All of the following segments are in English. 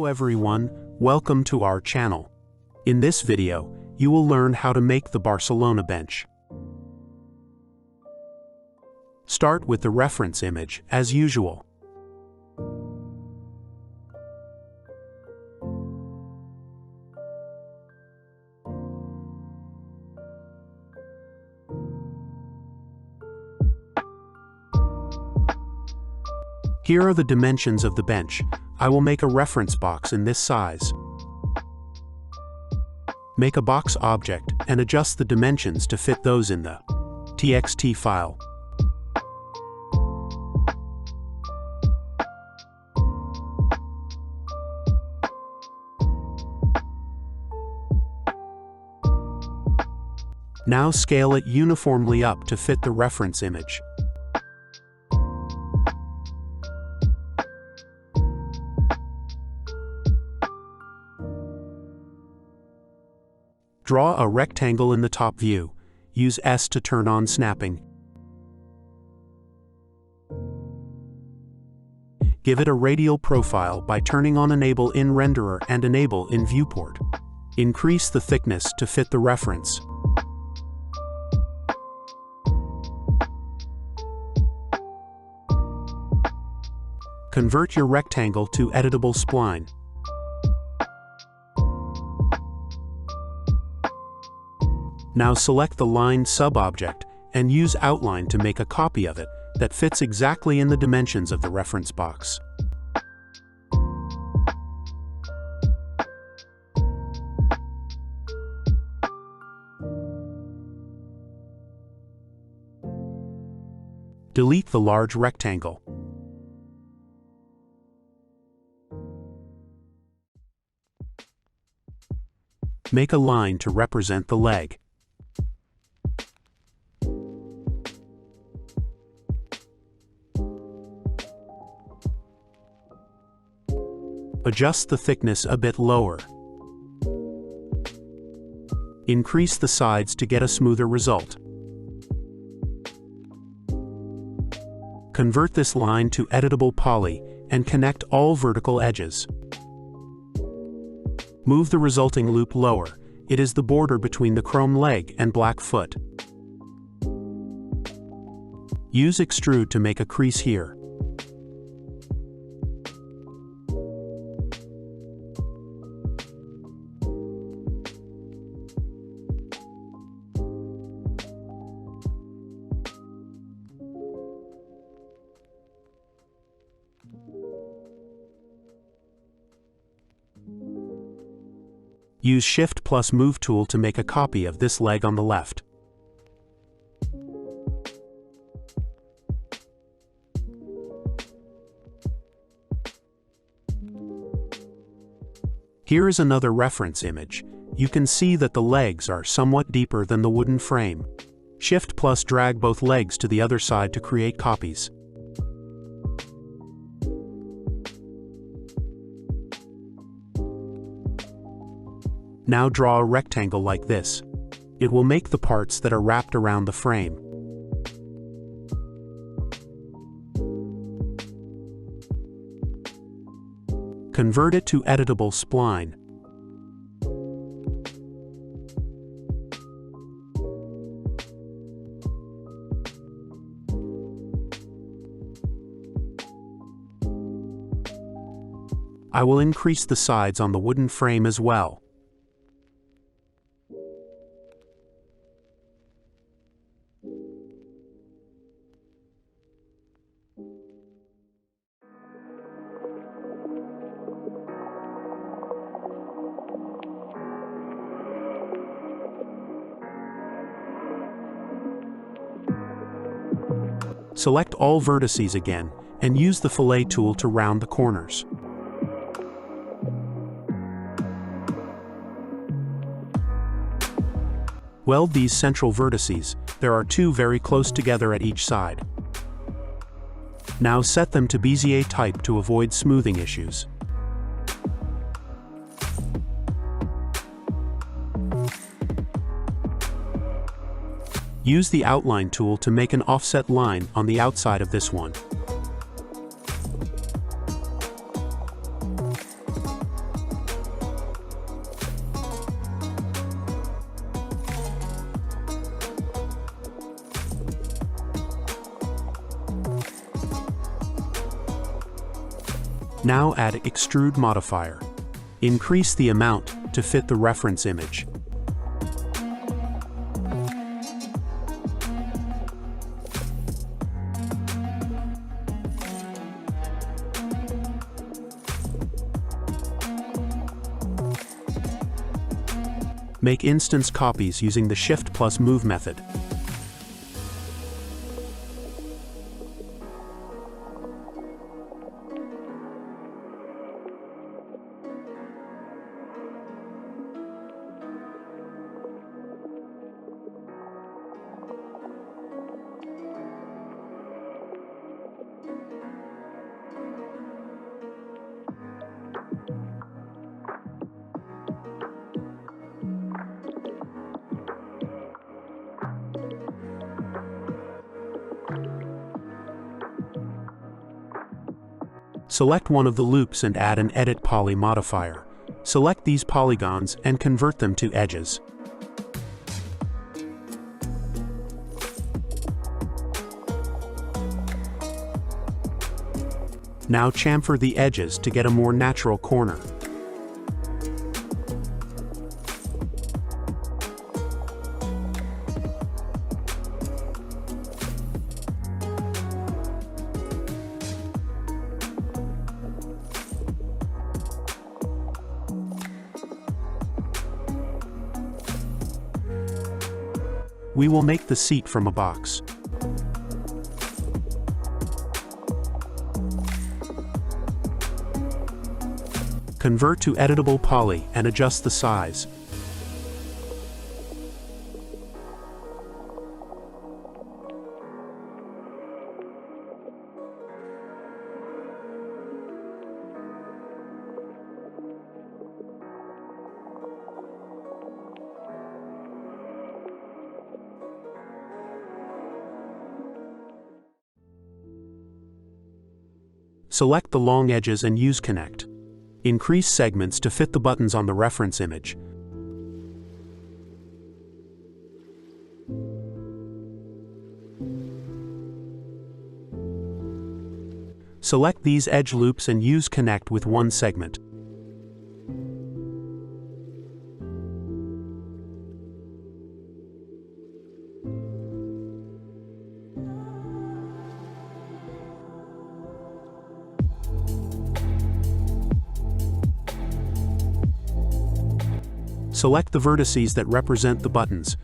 everyone, welcome to our channel. In this video, you will learn how to make the Barcelona bench. Start with the reference image, as usual. Here are the dimensions of the bench. I will make a reference box in this size. Make a box object and adjust the dimensions to fit those in the TXT file. Now scale it uniformly up to fit the reference image. Draw a rectangle in the top view. Use S to turn on snapping. Give it a radial profile by turning on Enable in Renderer and Enable in Viewport. Increase the thickness to fit the reference. Convert your rectangle to editable spline. Now select the line sub-object and use Outline to make a copy of it that fits exactly in the dimensions of the reference box. Delete the large rectangle. Make a line to represent the leg. Adjust the thickness a bit lower. Increase the sides to get a smoother result. Convert this line to editable poly and connect all vertical edges. Move the resulting loop lower. It is the border between the chrome leg and black foot. Use Extrude to make a crease here. Use Shift plus Move tool to make a copy of this leg on the left. Here is another reference image. You can see that the legs are somewhat deeper than the wooden frame. Shift plus drag both legs to the other side to create copies. Now draw a rectangle like this. It will make the parts that are wrapped around the frame. Convert it to editable spline. I will increase the sides on the wooden frame as well. Select all vertices again, and use the fillet tool to round the corners. Weld these central vertices. There are two very close together at each side. Now set them to Bezier type to avoid smoothing issues. Use the Outline tool to make an offset line on the outside of this one. Now add extrude modifier. Increase the amount to fit the reference image. Make instance copies using the Shift plus Move method. Select one of the loops and add an Edit Poly modifier. Select these polygons and convert them to edges. Now chamfer the edges to get a more natural corner. We will make the seat from a box. Convert to editable poly and adjust the size. Select the long edges and use Connect. Increase segments to fit the buttons on the reference image. Select these edge loops and use Connect with one segment. Select the vertices that represent the buttons.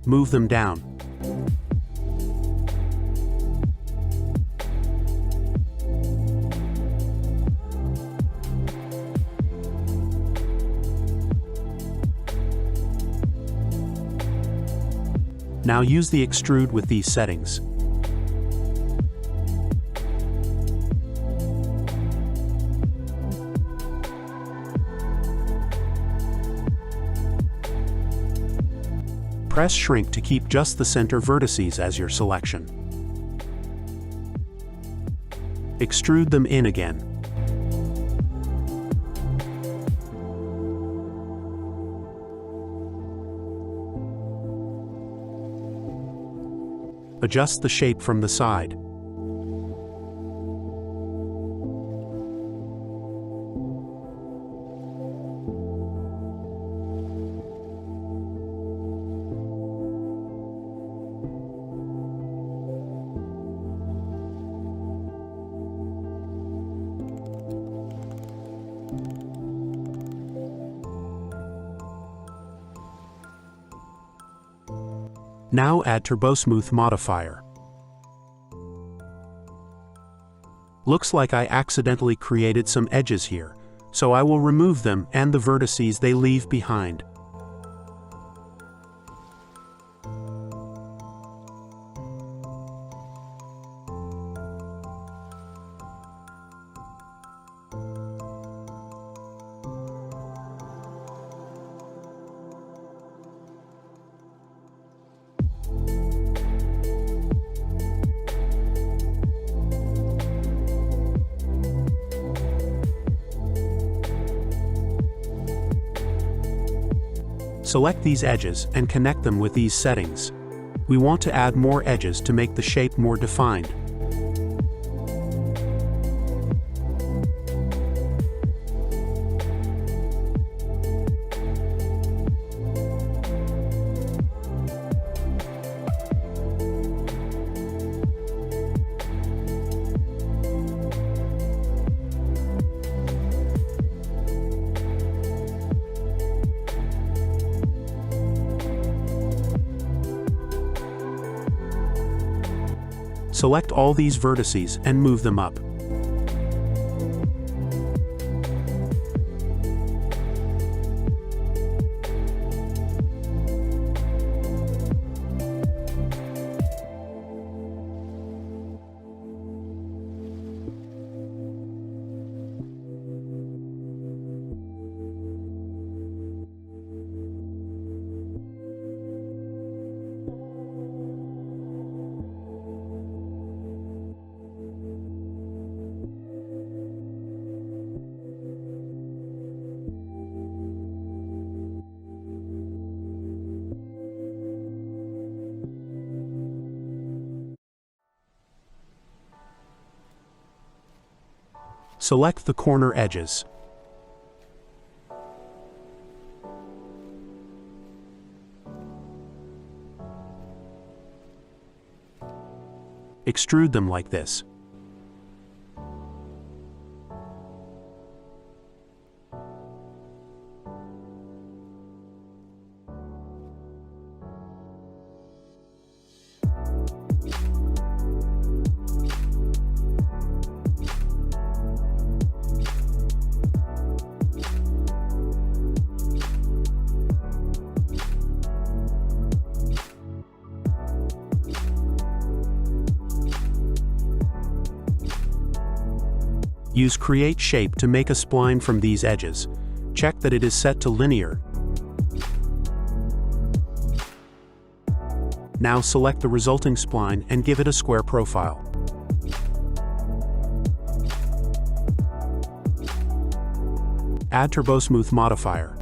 Move them down. Now use the extrude with these settings. Press Shrink to keep just the center vertices as your selection. Extrude them in again. Adjust the shape from the side. Now add TurboSmooth modifier. Looks like I accidentally created some edges here, so I will remove them and the vertices they leave behind. Select these edges and connect them with these settings. We want to add more edges to make the shape more defined. Select all these vertices and move them up. Select the corner edges. Extrude them like this. Use Create Shape to make a spline from these edges. Check that it is set to linear. Now select the resulting spline and give it a square profile. Add Turbo Smooth modifier.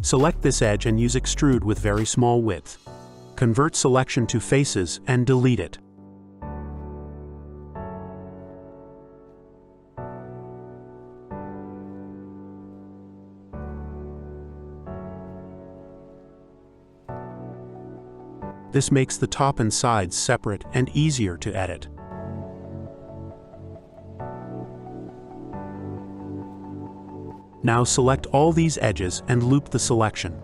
Select this edge and use Extrude with very small width. Convert selection to faces and delete it. This makes the top and sides separate and easier to edit. Now select all these edges and loop the selection.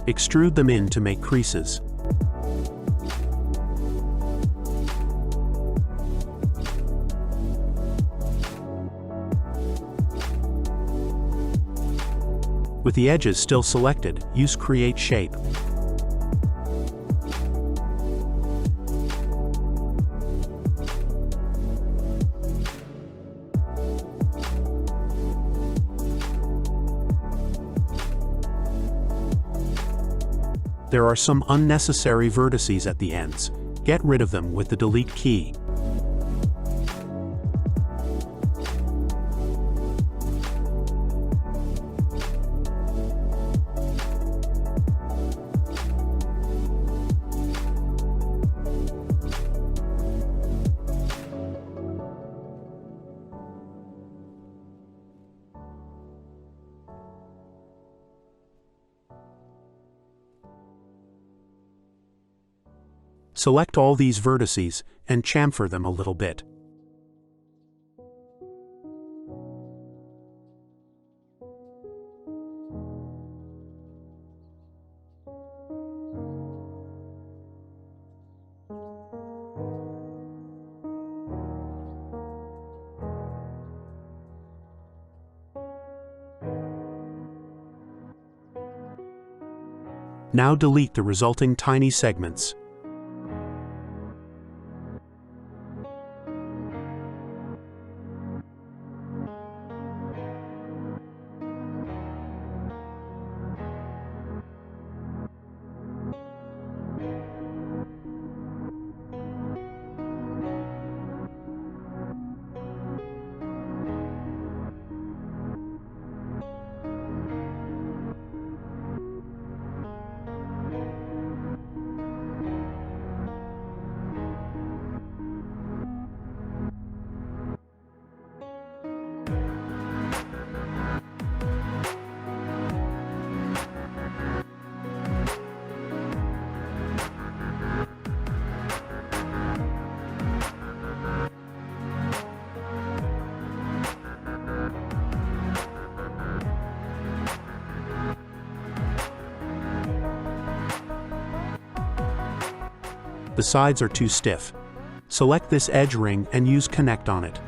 Extrude them in to make creases. With the edges still selected, use Create Shape. There are some unnecessary vertices at the ends. Get rid of them with the Delete key. Select all these vertices and chamfer them a little bit. Now delete the resulting tiny segments. The sides are too stiff. Select this edge ring and use Connect on it.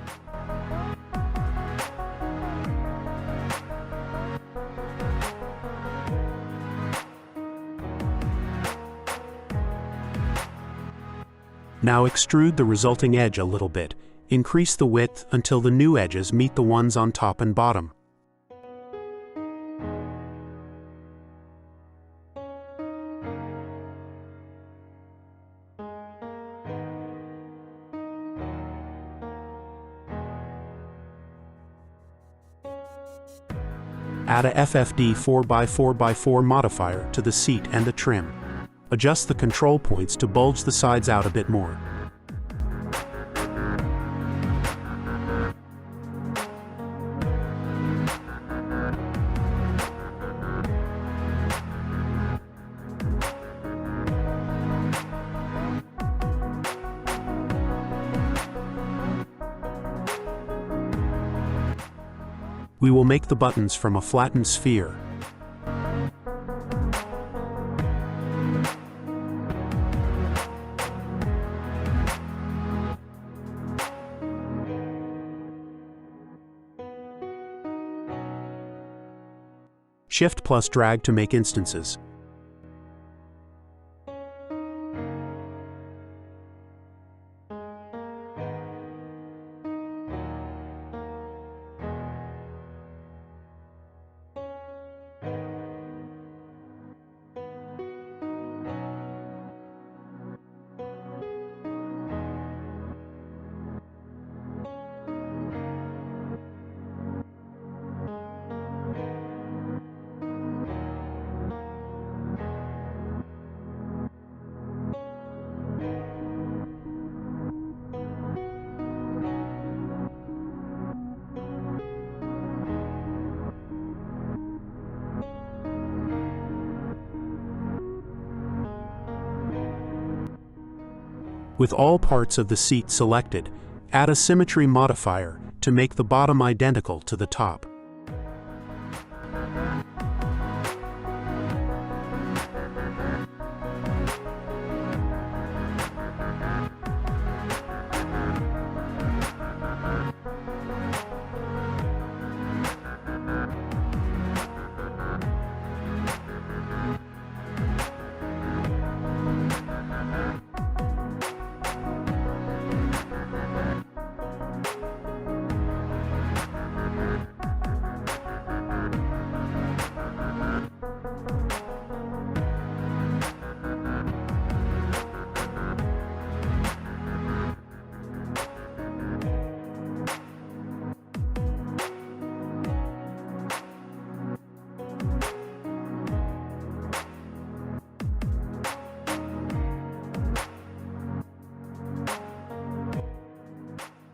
Now extrude the resulting edge a little bit. Increase the width until the new edges meet the ones on top and bottom. Add a FFD 4x4x4 modifier to the seat and the trim. Adjust the control points to bulge the sides out a bit more. We will make the buttons from a flattened sphere. Shift plus drag to make instances. With all parts of the seat selected, add a symmetry modifier to make the bottom identical to the top.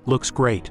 Looks great.